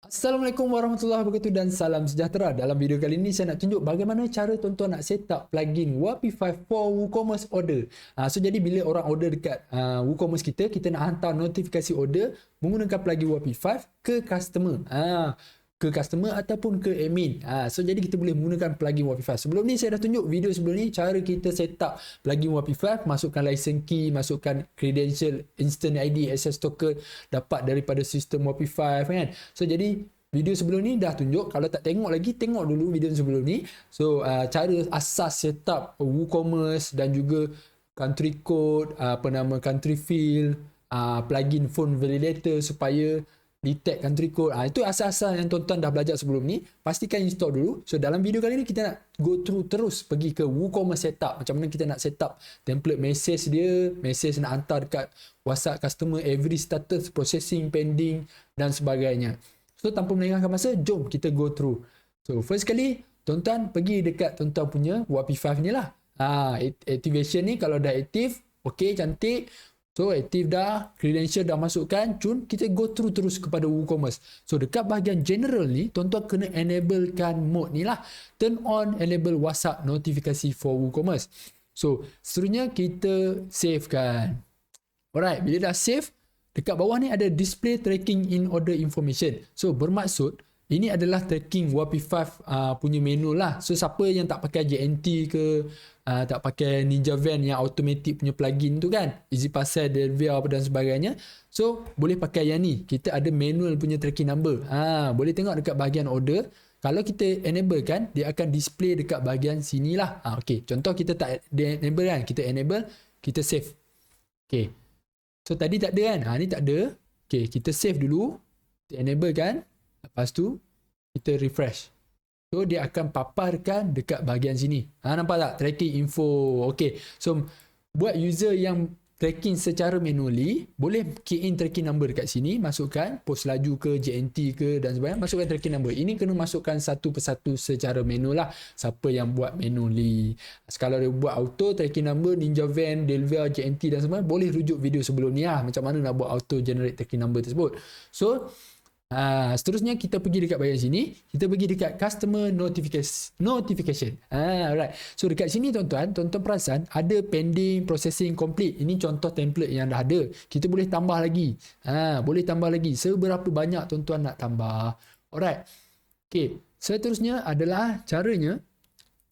Assalamualaikum warahmatullahi wabarakatuh dan salam sejahtera. Dalam video kali ini saya nak tunjuk bagaimana cara tuan-tuan nak set up plugin WP5 for WooCommerce order. Jadi bila orang order dekat WooCommerce kita nak hantar notifikasi order menggunakan plugin WP5 ke customer. Ke customer ataupun ke admin. Jadi kita boleh menggunakan plugin WP5. Sebelum ni saya dah tunjuk video sebelum ni cara kita set up plugin WP5, masukkan license key, masukkan credential, instant ID, access token dapat daripada sistem WP5 kan. Jadi video sebelum ni dah tunjuk. Kalau tak tengok lagi, tengok dulu video sebelum ni. Cara asas set up WooCommerce dan juga country code, country field, plugin phone validator supaya detect country code. Itu asas-asas yang tuan-tuan dah belajar sebelum ni. Pastikan install dulu. Dalam video kali ni kita nak go through terus pergi ke WooCommerce setup. Macam mana kita nak set up template message dia, message nak hantar dekat WhatsApp customer, every status, processing, pending dan sebagainya. Tanpa melengahkan masa, jom kita go through. First kali, tuan-tuan pergi dekat tuan-tuan punya WP5 ni lah. Activation ni kalau dah aktif, okey, cantik. Aktif dah, credential dah masukkan, cun kita go through terus kepada WooCommerce. Dekat bahagian general ni, tuan-tuan kena enablekan mode ni lah. Turn on enable WhatsApp notifikasi for WooCommerce. Seterusnya kita save kan. Alright, bila dah save, dekat bawah ni ada display tracking in order information. Bermaksud, ini adalah tracking WP5 punya menu lah. Siapa yang tak pakai JNT ke, tak pakai Ninja Van yang automatic punya plugin tu kan, EasyParcel, Delvia dan sebagainya, boleh pakai yang ni. Kita ada manual punya tracking number. Boleh tengok dekat bahagian order. Kalau kita enable kan, dia akan display dekat bahagian sini lah. Okay. Contoh kita tak enable kan, kita enable, kita save. Okay. Tadi tak ada kan, ni tak ada. Okay, kita save dulu, kita enable kan. Lepas tu, kita refresh. Dia akan paparkan dekat bahagian sini. Nampak tak? Tracking info. Okay. Buat user yang tracking secara manually, boleh key in tracking number dekat sini, masukkan, post laju ke, JNT ke dan sebagainya, masukkan tracking number. Ini kena masukkan satu persatu secara manual lah. Siapa yang buat manually. Kalau dia buat auto, tracking number, Ninja Van, Delvia, JNT dan sebagainya, boleh rujuk video sebelum ni lah. Macam mana nak buat auto generate tracking number tersebut. Seterusnya kita pergi dekat bahagian sini, kita pergi dekat customer notification. Alright. Dekat sini tuan-tuan perasan ada pending processing complete. Ini contoh template yang dah ada. Kita boleh tambah lagi. Boleh tambah lagi. Seberapa banyak tuan-tuan nak tambah. Alright. Okay. Seterusnya adalah caranya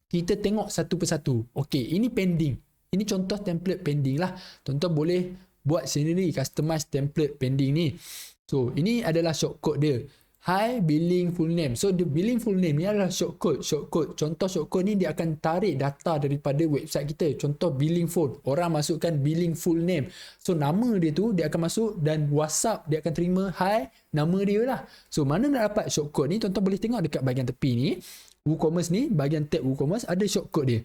kita tengok satu persatu. Okay, ini pending. Ini contoh template pending lah. Tuan-tuan boleh buat sendiri customize template pending ni. Ini adalah shortcode dia. Hi billing full name. The billing full name ni adalah shortcode. Contoh shortcode ni dia akan tarik data daripada website kita. Contoh billing phone. Orang masukkan billing full name. Nama dia tu dia akan masuk dan WhatsApp dia akan terima hi nama dia lah. Mana nak dapat shortcode ni? Tuan-tuan boleh tengok dekat bahagian tepi ni. WooCommerce ni, bahagian tab WooCommerce ada shortcode dia.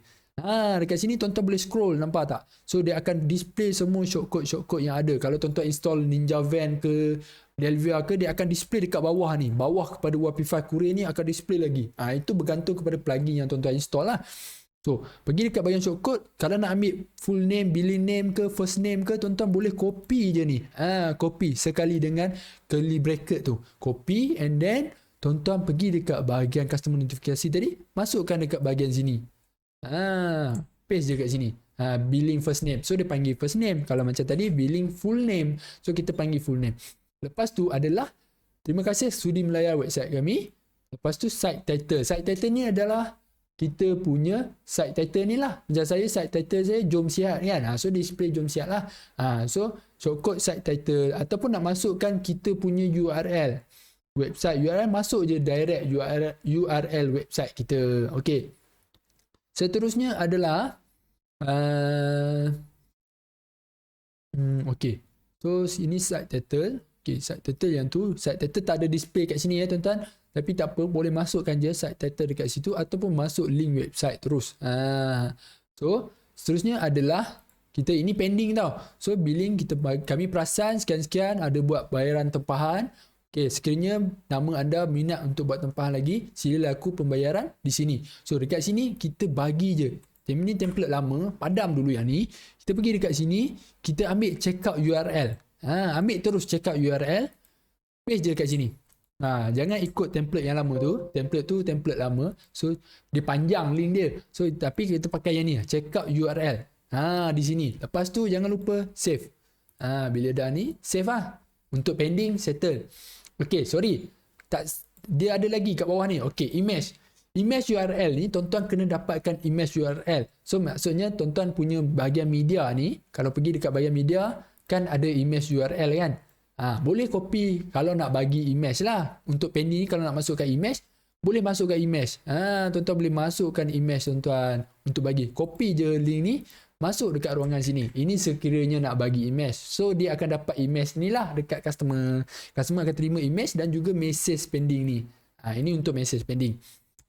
Dekat sini tuan-tuan boleh scroll, nampak tak? Dia akan display semua shortcode yang ada. Kalau tuan-tuan install Ninja Van ke, Delvia ke, dia akan display dekat bawah ni. Bawah kepada WP5 Courier ni akan display lagi. Itu bergantung kepada plugin yang tuan-tuan install lah. Pergi dekat bahagian shortcode. Kalau nak ambil full name, billing name ke, first name ke, tuan-tuan boleh copy je ni. Copy sekali dengan curly bracket tu. Copy and then tuan-tuan pergi dekat bahagian customer notifikasi tadi, masukkan dekat bahagian sini. Paste je kat sini. Billing first name. Dia panggil first name. Kalau macam tadi, billing full name. Kita panggil full name. Lepas tu adalah, terima kasih sudi melayar website kami. Lepas tu site title. Site title ni adalah kita punya site title ni lah. Macam saya, site title saya Jom Sihat kan. Display Jom Sihat lah. Shortcode site title. Ataupun nak masukkan kita punya URL. Website URL, masuk je direct URL website kita. Okay. Seterusnya adalah okay. Ini site title. Okay, site title yang tu. Site title tak ada display kat sini ya tuan-tuan. Tapi tak apa, boleh masukkan je site title dekat situ ataupun masuk link website terus. Seterusnya adalah kita ini pending tau. Billing kami perasan sekian-sekian ada buat bayaran tempahan. Okay, sekiranya nama anda minat untuk buat tempahan lagi, sila laku pembayaran di sini. Dekat sini kita bagi je. Ini template lama, padam dulu yang ni. Kita pergi dekat sini, kita ambil checkout URL. Ambil terus checkout URL, paste je dekat sini. Jangan ikut template yang lama tu. Template tu template lama. So dia panjang link dia. So tapi kita pakai yang ni, check out URL. Di sini. Lepas tu jangan lupa save. Bila dah ni save untuk pending settle. Okay, sorry. Dia ada lagi kat bawah ni. Okay, image URL ni tuan-tuan kena dapatkan image URL. So maksudnya tuan-tuan punya bahagian media ni, kalau pergi dekat bahagian media kan ada image URL kan. Boleh copy kalau nak bagi image lah. Untuk pending ni kalau nak masukkan image, boleh masukkan image. Tuan-tuan boleh masukkan image tuan-tuan untuk bagi. Copy je link ni, masuk dekat ruangan sini. Ini sekiranya nak bagi image. So dia akan dapat image ni lah dekat customer. Customer akan terima image dan juga message pending ni. Ini untuk message pending.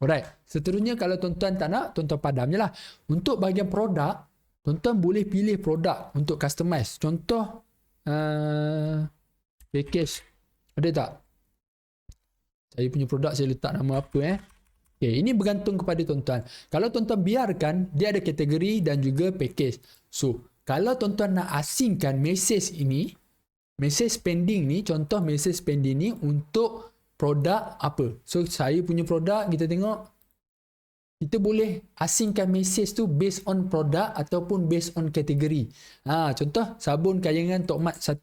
Alright. Seterusnya kalau tuan-tuan tak nak, tuan-tuan padam je lah. Untuk bahagian produk, tuan-tuan boleh pilih produk untuk customize. Contoh package. Ada tak? Saya punya produk saya letak nama apa Okay, ini bergantung kepada tuan-tuan. Kalau tuan-tuan biarkan, dia ada kategori dan juga package. So, kalau tuan-tuan nak asingkan message ini, message pending ni, contoh message pending ni untuk produk apa. So, saya punya produk, kita tengok, kita boleh asingkan message tu based on produk ataupun based on kategori. Contoh, sabun kayangan Tokmat 1.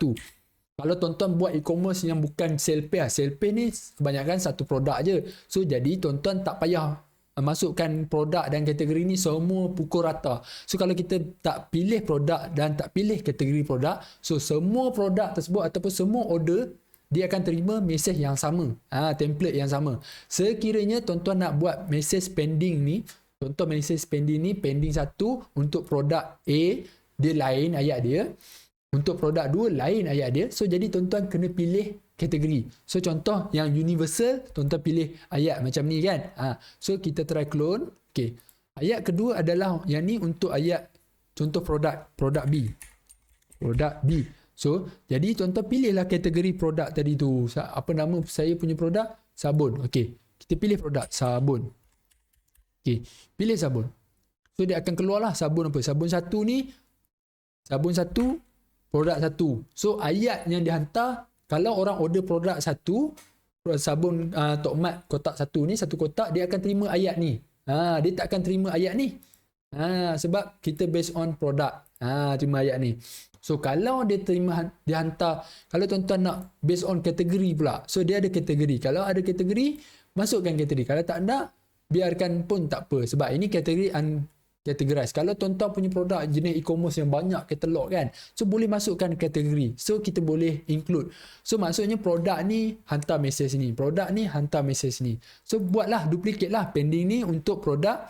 Kalau tuan-tuan buat e-commerce yang bukan sale pay ni kebanyakan satu produk je. So, jadi tuan-tuan tak payah masukkan produk dan kategori ni semua pukul rata. So, kalau kita tak pilih produk dan tak pilih kategori produk, so semua produk tersebut ataupun semua order, dia akan terima message yang sama. Template yang sama. Sekiranya tuan-tuan nak buat message pending ni, contoh message pending ni, pending 1 untuk produk A, dia lain ayat dia. Untuk produk 2 lain ayat dia. So jadi tuan-tuan kena pilih kategori. So contoh yang universal, tuan-tuan pilih ayat macam ni kan. So kita try clone. Okay. Ayat kedua adalah yang ni untuk ayat contoh produk B. Produk B. So jadi tuan-tuan pilihlah kategori produk tadi tu. Apa nama saya punya produk? Sabun. Okay. Kita pilih produk sabun. Okay. Pilih sabun. So dia akan keluarlah sabun apa. Sabun 1 ni. Sabun 1. Produk 1. So ayat yang dihantar, kalau orang order produk 1, sabun Tokmat kotak 1 ni, satu kotak, dia akan terima ayat ni. Dia tak akan terima ayat ni. Sebab kita based on produk. Terima ayat ni. So kalau dia hantar, kalau tuan-tuan nak based on kategori pula. So dia ada kategori. Kalau ada kategori, masukkan kategori. Kalau tak nak, biarkan pun tak apa. Sebab ini kategori categorize. Kalau tuan-tuan punya produk jenis e-commerce yang banyak katalog kan, so boleh masukkan kategori. So kita boleh include. So maksudnya produk ni hantar message ni, produk ni hantar message ni. So buatlah duplicate lah pending ni untuk produk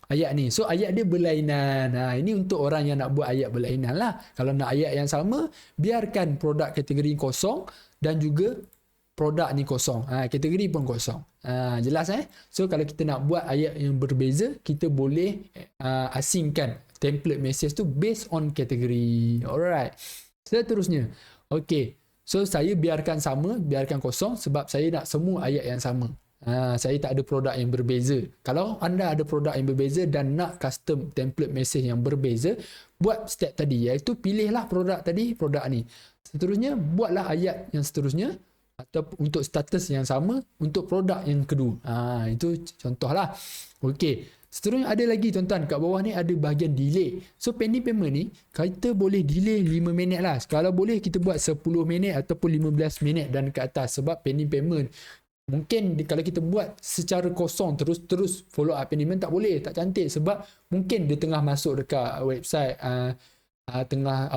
ayat ni. So ayat dia berlainan. Ini untuk orang yang nak buat ayat berlainan lah. Kalau nak ayat yang sama, biarkan produk kategori kosong dan juga produk ni kosong. Kategori pun kosong. Jelas So kalau kita nak buat ayat yang berbeza, kita boleh asingkan template message tu based on kategori. Alright. Seterusnya. Okay. So saya biarkan sama, biarkan kosong sebab saya nak semua ayat yang sama. Saya tak ada produk yang berbeza. Kalau anda ada produk yang berbeza dan nak custom template message yang berbeza, buat step tadi, iaitu pilihlah produk tadi, produk ni. Seterusnya, buatlah ayat yang seterusnya atau untuk status yang sama untuk produk yang kedua. Itu contohlah. Okey. Seterusnya ada lagi tuan-tuan, kat bawah ni ada bahagian delay. So pending payment ni kita boleh delay 5 minit lah. Kalau boleh kita buat 10 minit ataupun 15 minit dan ke atas, sebab pending payment mungkin kalau kita buat secara kosong terus follow up payment tak boleh, tak cantik, sebab mungkin dia tengah masuk dekat website tengah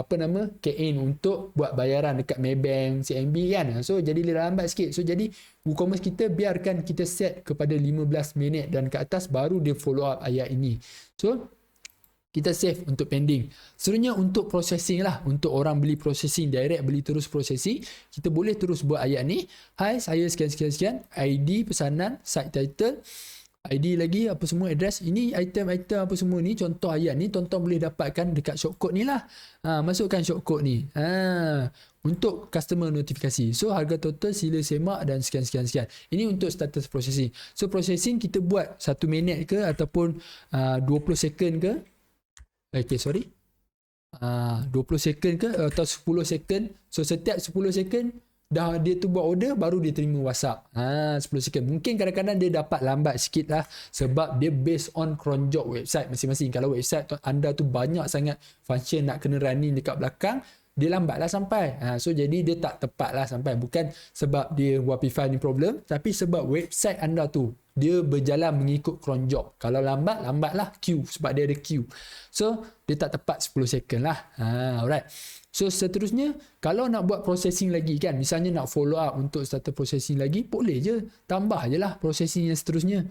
cash in untuk buat bayaran dekat Maybank, CMB kan. So jadi dia lambat sikit. So jadi WooCommerce kita biarkan kita set kepada 15 minit dan ke atas baru dia follow up ayat ini. So kita save untuk pending. Seterusnya untuk processing lah. Untuk orang beli processing direct, beli terus processing, kita boleh terus buat ayat ni. Hai, saya sekian, ID pesanan, site title, ID lagi, apa semua, address. Ini item-item apa semua ni, contoh ayat ni, tuan-tuan boleh dapatkan dekat shortcode ni lah. Masukkan shortcode ni. Untuk customer notifikasi. So, harga total sila semak dan sekian. Ini untuk status processing. So, processing kita buat 1 minit ke ataupun 20 second ke. Okay, sorry. 20 second ke atau 10 second. So, setiap 10 second, dia tu buat order baru dia terima WhatsApp. 10 second. Mungkin kadang-kadang dia dapat lambat sikit lah sebab dia based on cron job website masing-masing. Kalau website anda tu banyak sangat function nak kena running dekat belakang, dia lambat lah sampai. So jadi dia tak tepat lah sampai. Bukan sebab dia Wapify ni problem, tapi sebab website anda tu dia berjalan mengikut cron job. Kalau lambat, lambat lah queue sebab dia ada queue. So dia tak tepat 10 second lah. Alright. So seterusnya, kalau nak buat processing lagi kan, misalnya nak follow up untuk starter processing lagi, boleh je, tambah je lah processing yang seterusnya.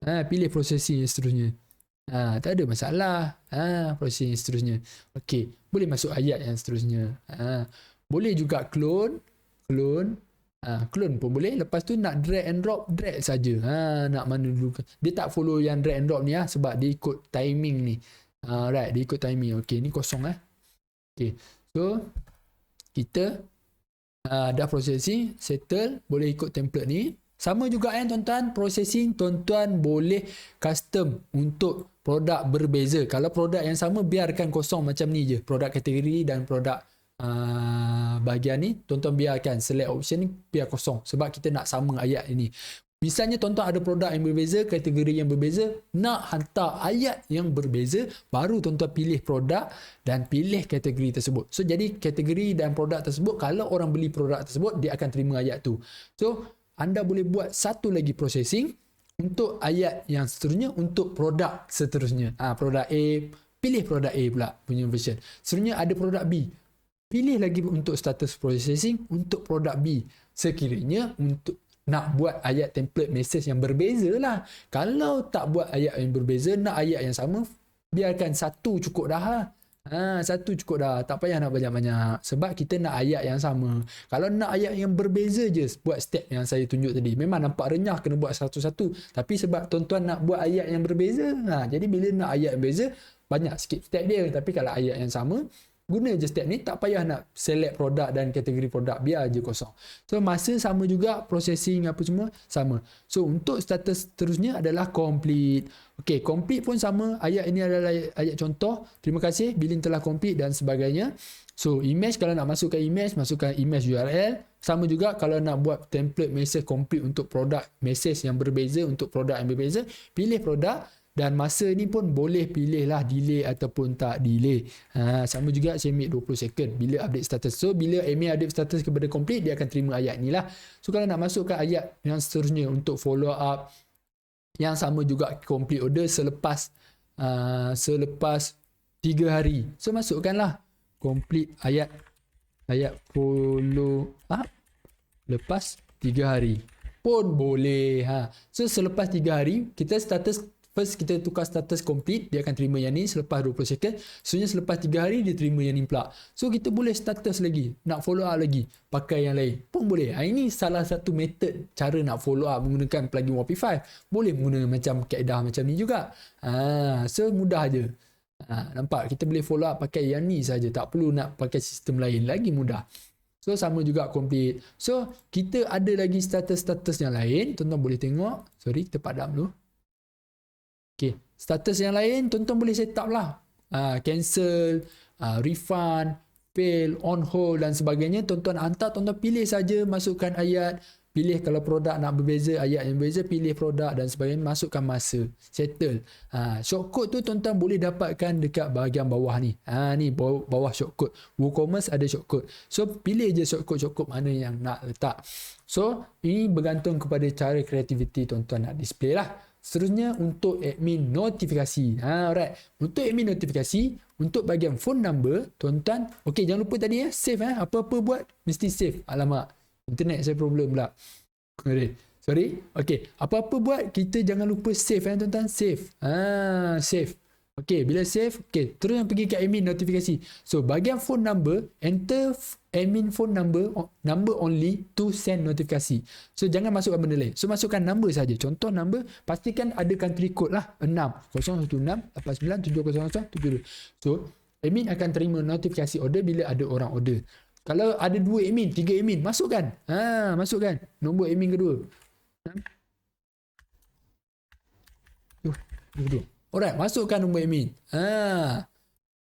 Pilih processing yang seterusnya. Tak ada masalah. Processing yang seterusnya. Okey, boleh masuk ayat yang seterusnya. Boleh juga clone pun boleh. Lepas tu nak drag and drag saja. Nak mana dulu. Dia tak follow yang drag and drop ni sebab dia ikut timing ni. Right, dia ikut timing. Okey, ni kosong Okey. So kita dah processing, settle, boleh ikut template ni. Sama juga tuan-tuan, processing tuan-tuan boleh custom untuk produk berbeza. Kalau produk yang sama, biarkan kosong macam ni je. Produk kategori dan produk bahagian ni, tuan-tuan biarkan. Select option ni, biar kosong. Sebab kita nak sama ayat ini. Misalnya tuan-tuan ada produk yang berbeza, kategori yang berbeza, nak hantar ayat yang berbeza, baru tuan-tuan pilih produk dan pilih kategori tersebut. So, jadi kategori dan produk tersebut, kalau orang beli produk tersebut, dia akan terima ayat tu. So, anda boleh buat satu lagi processing untuk ayat yang seterusnya, untuk produk seterusnya. Produk A, pilih produk A pula punya version. Seterusnya ada produk B. Pilih lagi untuk status processing untuk produk B. Sekiranya untuk nak buat ayat template message yang berbeza lah. Kalau tak buat ayat yang berbeza, nak ayat yang sama, biarkan satu cukup dah. Satu cukup dah. Tak payah nak banyak-banyak. Sebab kita nak ayat yang sama. Kalau nak ayat yang berbeza je, buat step yang saya tunjuk tadi. Memang nampak renyah kena buat satu-satu. Tapi sebab tuan-tuan nak buat ayat yang berbeza, jadi bila nak ayat yang berbeza, banyak sikit step dia. Tapi kalau ayat yang sama, guna je step ni, tak payah nak select produk dan kategori produk, biar je kosong. So masa sama juga, processing apa semua sama. So untuk status terusnya adalah complete. Okey, complete pun sama. Ayat ini adalah ayat contoh. Terima kasih, billing telah complete dan sebagainya. So image, kalau nak masukkan image URL. Sama juga kalau nak buat template message complete untuk produk message yang berbeza, untuk produk yang berbeza, pilih produk. Dan masa ni pun boleh pilih lah delay ataupun tak delay. Sama juga submit 20 second bila update status. So bila admin update status kepada complete, dia akan terima ayat ni lah. So kalau nak masukkan ayat yang seterusnya untuk follow up, yang sama juga complete order selepas 3 hari. So masukkanlah complete ayat follow up lepas 3 hari pun boleh. So selepas 3 hari kita status, first kita tukar status complete, dia akan terima yang ni selepas 20 second. Sebenarnya selepas 3 hari dia terima yang ni pula. So kita boleh status lagi, nak follow up lagi, pakai yang lain pun boleh. Ini salah satu method cara nak follow up menggunakan plugin Wapify. Boleh menggunakan macam kaedah macam ni juga. So mudah je. Nampak, kita boleh follow up pakai yang ni saja, tak perlu nak pakai sistem lain, lagi mudah. So sama juga complete. So kita ada lagi status-status yang lain, tuan-tuan boleh tengok. Sorry, kita padam dulu. Okay, status yang lain tuan-tuan boleh set up lah. Cancel, refund, fail, on hold dan sebagainya. Tuan-tuan hantar, tuan-tuan pilih saja, masukkan ayat, pilih kalau produk nak berbeza, ayat yang berbeza, pilih produk dan sebagainya, masukkan masa, settle. Shortcode tu tuan-tuan boleh dapatkan dekat bahagian bawah ni. Ni bawah shortcode. WooCommerce ada shortcode. So pilih je shortcode mana yang nak letak. So ini bergantung kepada cara kreativiti tuan-tuan nak display lah. Seterusnya untuk admin notifikasi. Alright. Untuk admin notifikasi, untuk bahagian phone number, tuan-tuan, okey, jangan lupa tadi save apa-apa buat mesti save. Alamak, internet saya problem pula. Sorry. Okey, apa-apa buat kita jangan lupa save tuan-tuan, save. Save. Okey, bila save, okey, terus pergi ke admin notifikasi. So, bahagian phone number, enter admin phone number only to send notifikasi. So, jangan masukkan benda lain. So, masukkan number saja. Contoh number, pastikan ada country code lah, 6 016 89 700072. So, admin akan terima notifikasi order bila ada orang order. Kalau ada 2 admin, 3 admin, masukkan. Masukkan nombor admin kedua. 2. Alright, masukkan nombor admin.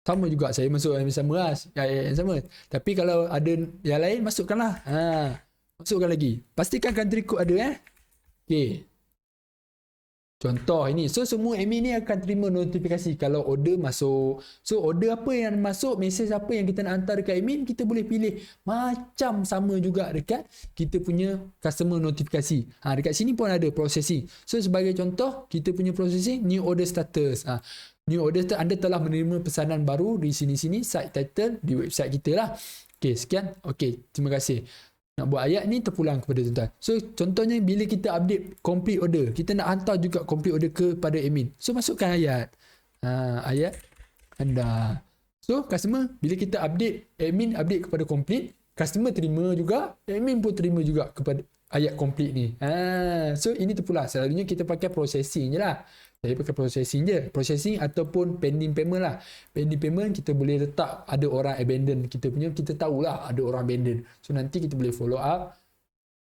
Sama juga saya masuk yang sama lah. Yang sama. Tapi kalau ada yang lain, masukkanlah. Masukkan lagi. Pastikan country code ada Okay. Contoh ini. So semua admin ni akan terima notifikasi kalau order masuk. So order apa yang masuk, mesej apa yang kita nak hantar dekat admin, kita boleh pilih. Macam sama juga dekat kita punya customer notifikasi. Dekat sini pun ada processing. So sebagai contoh, kita punya processing new order status. New order status, anda telah menerima pesanan baru di sini-sini, site title di website kita lah. Okay, sekian. Okay, terima kasih. Nak buat ayat ni terpulang kepada tuan-tuan. So contohnya bila kita update complete order, kita nak hantar juga complete order kepada admin. So masukkan ayat. Ayat anda. So customer bila kita update, admin update kepada complete, customer terima juga, admin pun terima juga kepada ayat complete ni. So ini terpulang. Selalunya kita pakai processing je lah. Saya pakai processing je. Processing ataupun pending payment lah. Pending payment kita boleh letak ada orang abandon kita punya. Kita tahulah ada orang abandon. So nanti kita boleh follow up.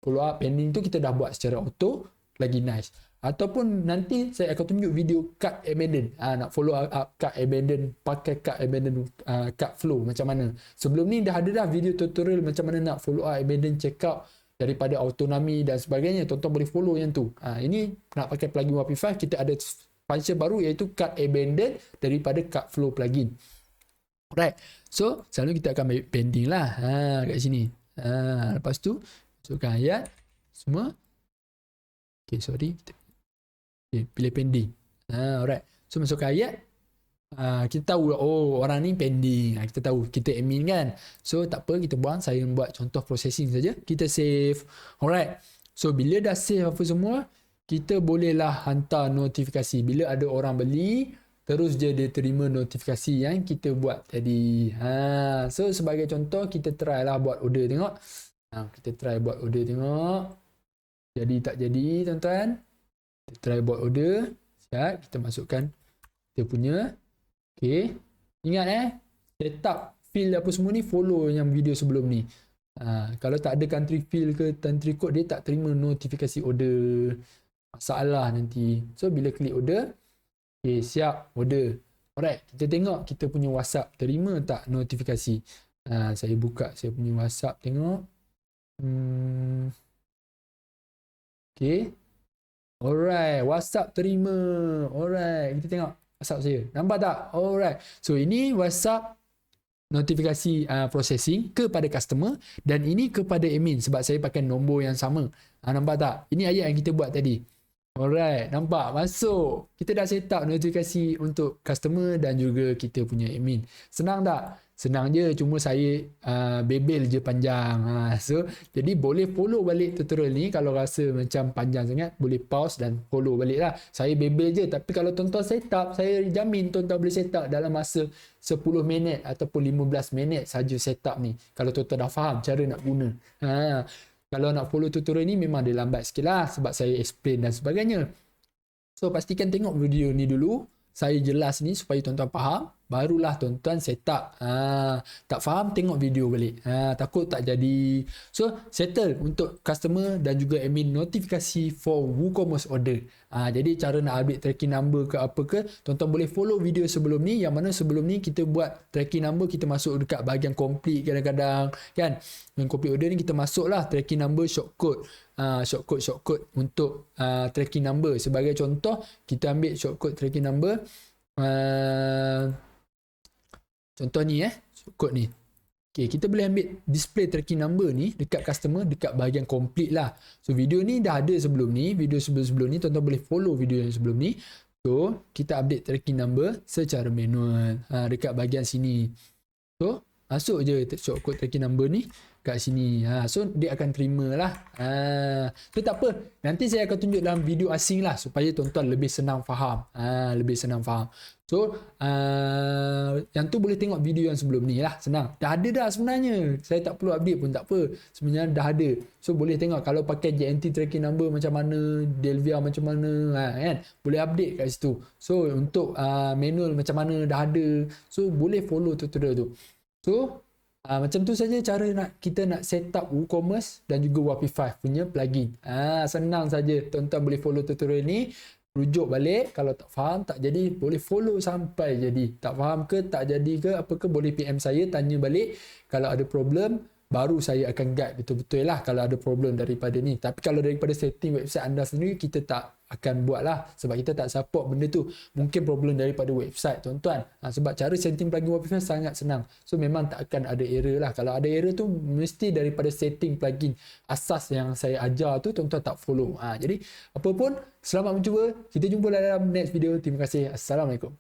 Follow up pending tu kita dah buat secara auto. Lagi nice. Ataupun nanti saya akan tunjuk video card abandon. Nak follow up card abandon. Pakai card abandon card flow macam mana. Sebelum ni dah ada dah video tutorial macam mana nak follow up abandon checkout daripada autonomy dan sebagainya. Tuan-tuan boleh follow yang tu. Ini nak pakai plugin WAPI5, kita ada function baru iaitu card abandon daripada card flow plugin. Alright. So, selalu kita akan ambil pending lah. Kat sini. Lepas tu, masukkan ayat. Semua. Okay, sorry. Okay, pilih pending. Alright. So, masukkan ayat. Kita tahu orang ni pending. Kita tahu kita admin kan. So tak apa, kita buang. Saya buat contoh processing saja. Kita save. Alright. So bila dah save apa semua, kita bolehlah hantar notifikasi. Bila ada orang beli, terus dia terima notifikasi yang kita buat tadi. So sebagai contoh, kita try lah buat order tengok. Kita try buat order tengok. Jadi tak jadi tuan-tuan. Kita try buat order. Siap. Kita masukkan kita punya. Okay. Ingat setup field apa semua ni follow yang video sebelum ni. Kalau tak ada country field ke country code, dia tak terima notifikasi order. Masalah nanti. So bila klik order, okay, siap order. Alright, kita tengok kita punya WhatsApp terima tak notifikasi. Saya buka saya punya WhatsApp tengok. Okay. Alright, WhatsApp terima. Alright, kita tengok WhatsApp saya. Nampak tak? Alright. So ini WhatsApp notifikasi processing kepada customer dan ini kepada admin sebab saya pakai nombor yang sama. Nampak tak? Ini ayat yang kita buat tadi. Alright. Nampak? Masuk. Kita dah set up notifikasi untuk customer dan juga kita punya admin. Senang tak? Senang je, cuma saya bebel je panjang. So, jadi boleh follow balik tutorial ni. Kalau rasa macam panjang sangat, boleh pause dan follow balik lah. Saya bebel je, tapi kalau tuan-tuan set up, saya jamin tuan-tuan boleh set up dalam masa 10 minit ataupun 15 minit saja set up ni. Kalau tuan-tuan dah faham cara nak guna. Kalau nak follow tutorial ni memang dia lambat sikit lah sebab saya explain dan sebagainya. So, pastikan tengok video ni dulu. Saya jelas ni supaya tuan-tuan faham. Barulah tuan-tuan set up. Tak faham, tengok video balik. Takut tak jadi. So, settle untuk customer dan juga admin notifikasi for WooCommerce order. Jadi, cara nak update tracking number ke apa ke, tuan-tuan boleh follow video sebelum ni. Yang mana sebelum ni kita buat tracking number, kita masuk dekat bahagian complete kadang-kadang. Kan? Yang complete order ni kita masuk lah tracking number shortcode. Shortcode untuk tracking number. Sebagai contoh, kita ambil shortcode tracking number. Contoh ni shortcode ni. Okay, kita boleh ambil display tracking number ni dekat customer, dekat bahagian complete lah. So video ni dah ada sebelum ni. Video sebelum ni tuan-tuan boleh follow video yang sebelum ni. So kita update tracking number secara manual dekat bahagian sini. So masuk je shortcode tracking number ni kat sini. So dia akan terima lah. So tak apa, nanti saya akan tunjuk dalam video asing lah supaya tuan-tuan lebih senang faham. Lebih senang faham. So yang tu boleh tengok video yang sebelum ni lah. Senang. Dah ada dah sebenarnya. Saya tak perlu update pun tak apa. Sebenarnya dah ada. So boleh tengok kalau pakai JNT tracking number macam mana, Delvia macam mana, kan? Boleh update kat situ. So untuk manual macam mana dah ada. So boleh follow tutorial tu. So macam tu saja cara kita nak set up WooCommerce dan juga WAPI5 punya plugin. Senang saja. Tuan-tuan boleh follow tutorial ni. Rujuk balik. Kalau tak faham, tak jadi, boleh follow sampai jadi. Tak faham ke, tak jadi ke, apa ke, boleh PM saya, tanya balik. Kalau ada problem, baru saya akan guide betul-betul lah kalau ada problem daripada ni. Tapi kalau daripada setting website anda sendiri, kita tak akan buat lah sebab kita tak support benda tu. Mungkin problem daripada website tuan-tuan. Sebab cara setting plugin Wapify sangat senang. So memang tak akan ada error lah. Kalau ada error tu mesti daripada setting plugin asas yang saya ajar tu tuan-tuan tak follow. Jadi apa pun, selamat mencuba. Kita jumpa dalam next video. Terima kasih. Assalamualaikum.